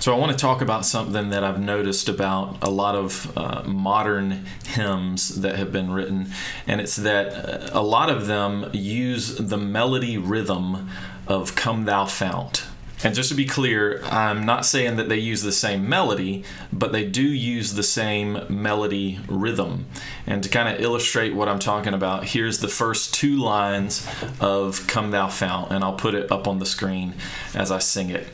So I want to talk about something that I've noticed about a lot of modern hymns that have been written, and it's that a lot of them use the melody rhythm of Come Thou Fount. And just to be clear, I'm not saying that they use the same melody, but they do use the same melody rhythm. And to kind of illustrate what I'm talking about, here's the first two lines of Come Thou Fount, and I'll put it up on the screen as I sing it.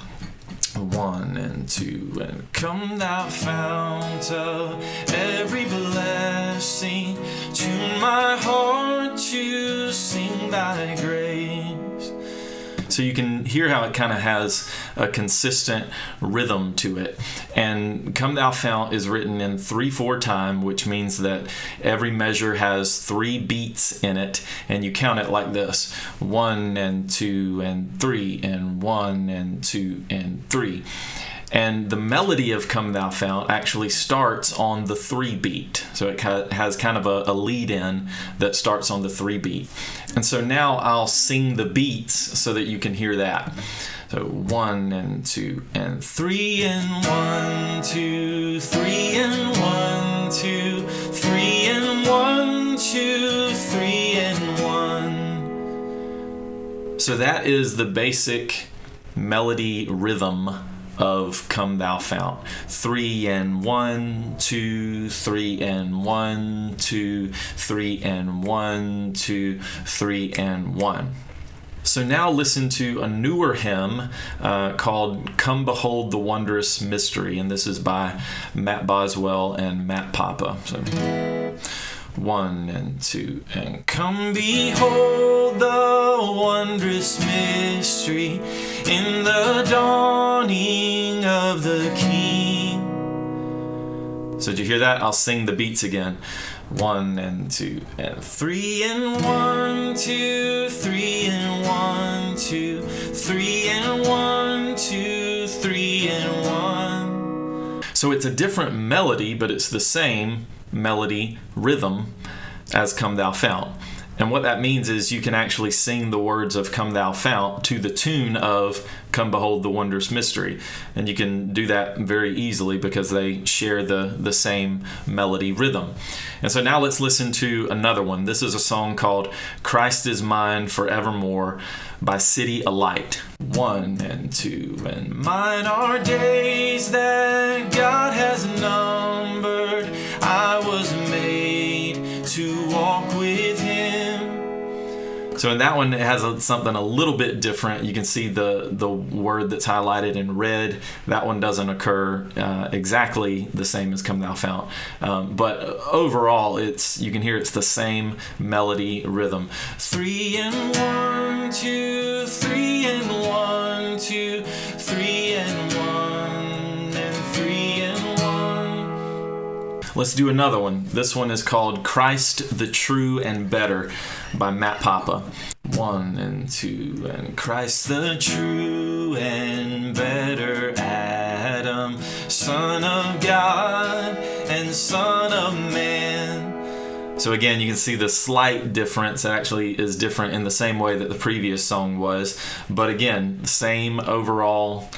1 and 2 and come thou fount of every blessing, tune my heart to sing thy grace. So you can hear how it kind of has a consistent rhythm to it. And Come Thou Fount is written in 3/4 time, which means that every measure has 3 beats in it, and you count it like this: 1 and 2 and 3 and 1 and 2 and 3. And the melody of Come Thou Fount actually starts on the 3 beat. So it has kind of a lead in that starts on the 3 beat. And so now I'll sing the beats so that you can hear that. So 1 and 2 and 3 and 1, 2, 3 and 1, 2, 3 and 1, 2, 3 and 1. So that is the basic melody rhythm of Come Thou Fount. 3 and 1, 2, 3 and 1, 2, 3 and 1, 2, 3 and 1. So now listen to a newer hymn called Come Behold the Wondrous Mystery, and this is by Matt Boswell and Matt Papa. So 1 and 2 and come behold the wondrous mystery in the dawning of the King. So did you hear that? I'll sing the beats again. 1 and 2 and 3 and 1, 2, 3 and 1, 2, 3 and 1, 2, 3 and 1. So it's a different melody, but it's the same melody rhythm as Come Thou Fount. And what that means is you can actually sing the words of Come Thou Fount to the tune of Come Behold the Wondrous Mystery. And you can do that very easily because they share the same melody rhythm. And so now let's listen to another one. This is a song called Christ is Mine Forevermore by City Alight. 1 and 2 and mine are days that God has numbered. I was made to walk with Him. So in that one, it has something a little bit different. You can see the word that's highlighted in red. That one doesn't occur exactly the same as Come Thou Fount. But overall, you can hear it's the same melody rhythm. 3 and 1, 2, 3 and 1, 2, 3 and 1, and 3 and 1. Let's do another one. This one is called Christ the True and Better by Matt Papa. 1 and 2 and Christ the true and better Adam, Son of God and Son of Man. So again, you can see the slight difference. It actually is different in the same way that the previous song was. But again, same overall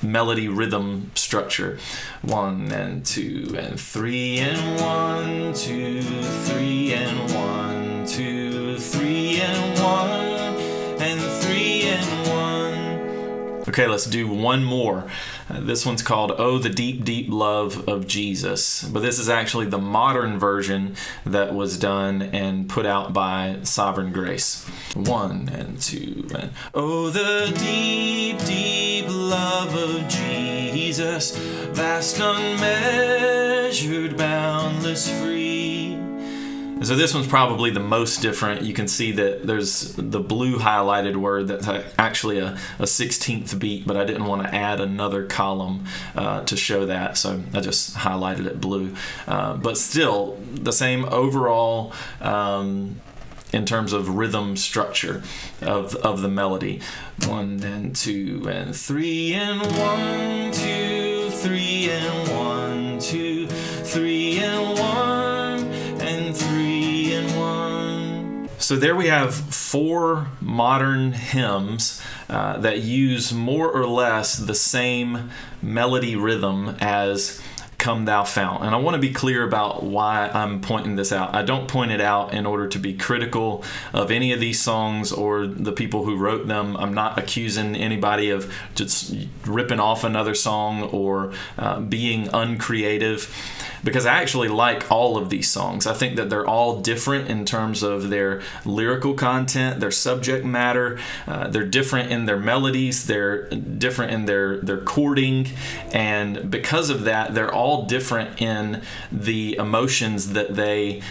melody rhythm structure. 1 and 2 and 3 and 1, 2, 3 and 1, 2, 3 and 1, and 3 and 1. Okay, let's do one more. This one's called Oh, the Deep, Deep Love of Jesus. But this is actually the modern version that was done and put out by Sovereign Grace. 1 and 2 and oh, the deep, deep love of Jesus, vast, unmeasured, boundless, free. And so this one's probably the most different. You can see that there's the blue highlighted word that's actually a 16th beat, but I didn't want to add another column to show that, so I just highlighted it blue. But still, the same overall in terms of rhythm structure of the melody. 1 and 2 and 3 and 1, 2, 3 and 1, 2, 3 and 1, and 3 and 1. So there we have 4 modern hymns that use more or less the same melody rhythm as Come Thou Fount. And I want to be clear about why I'm pointing this out. I don't point it out in order to be critical of any of these songs or the people who wrote them. I'm not accusing anybody of just ripping off another song or being uncreative, because I actually like all of these songs. I think that they're all different in terms of their lyrical content, their subject matter. They're different in their melodies. They're different in their chording. And because of that, they're all different in the emotions that they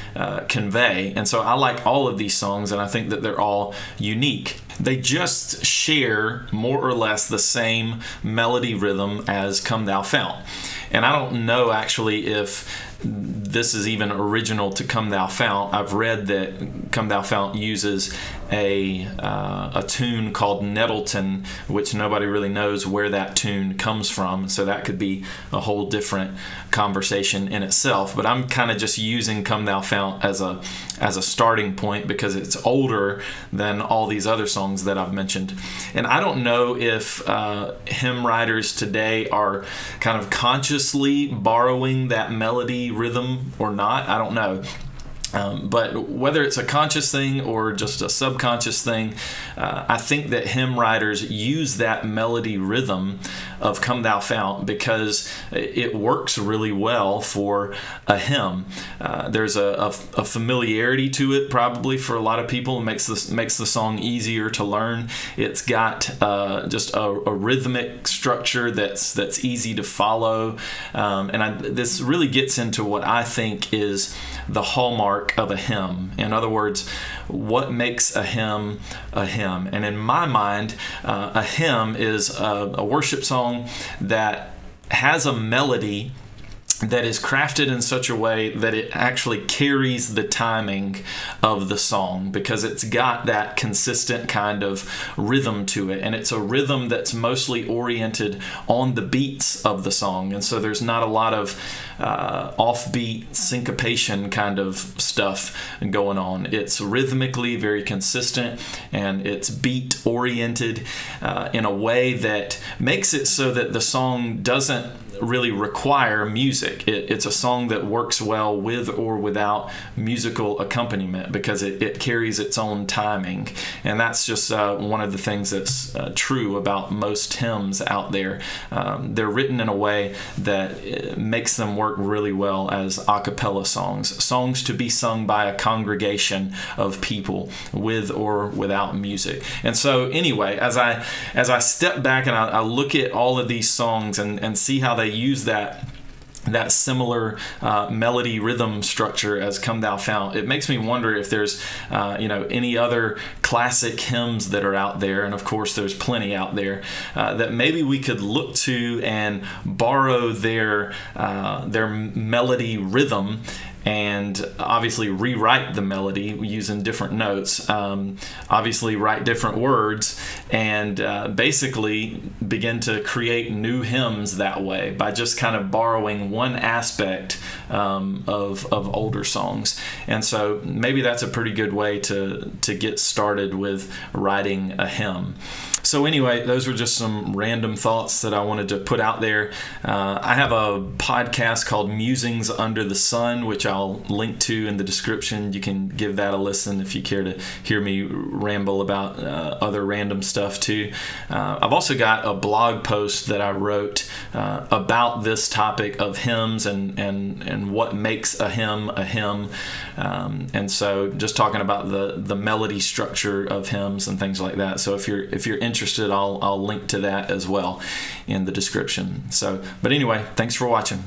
convey. And so I like all of these songs, and I think that they're all unique. They just share more or less the same melody rhythm as Come Thou Fount. And I don't know actually if this is even original to Come Thou Fount. I've read that Come Thou Fount uses a tune called Nettleton, which nobody really knows where that tune comes from. So that could be a whole different conversation in itself. But I'm kind of just using Come Thou Fount as a starting point because it's older than all these other songs that I've mentioned. And I don't know if hymn writers today are kind of consciously borrowing that melody rhythm or not. I don't know. But whether it's a conscious thing or just a subconscious thing, I think that hymn writers use that melody rhythm of Come Thou Fount because it works really well for a hymn. There's a familiarity to it probably for a lot of people. It makes the song easier to learn. It's got just a rhythmic structure that's easy to follow. This really gets into what I think is the hallmark of a hymn. In other words, what makes a hymn a hymn? And in my mind, a hymn is a worship song that has a melody that is crafted in such a way that it actually carries the timing of the song because it's got that consistent kind of rhythm to it. And it's a rhythm that's mostly oriented on the beats of the song. And so there's not a lot of offbeat syncopation kind of stuff going on. It's rhythmically very consistent and it's beat oriented in a way that makes it so that the song doesn't really require music. It's a song that works well with or without musical accompaniment because it carries its own timing. And that's just one of the things that's true about most hymns out there. They're written in a way that makes them work really well as a cappella songs to be sung by a congregation of people with or without music. And so anyway, as I step back and I look at all of these songs and see how they use that similar melody rhythm structure as Come Thou Fount, it makes me wonder if there's any other classic hymns that are out there, and of course there's plenty out there that maybe we could look to and borrow their melody rhythm and obviously rewrite the melody using different notes, obviously write different words, and basically begin to create new hymns that way by just kind of borrowing one aspect of older songs. And so maybe that's a pretty good way to get started with writing a hymn. So anyway, those were just some random thoughts that I wanted to put out there. I have a podcast called Musings Under the Sun, which I'll link to in the description. You can give that a listen if you care to hear me ramble about other random stuff too. I've also got a blog post that I wrote about this topic of hymns and what makes a hymn a hymn. And so just talking about the melody structure of hymns and things like that. So if you're interested, I'll link to that as well in the description. But anyway, thanks for watching.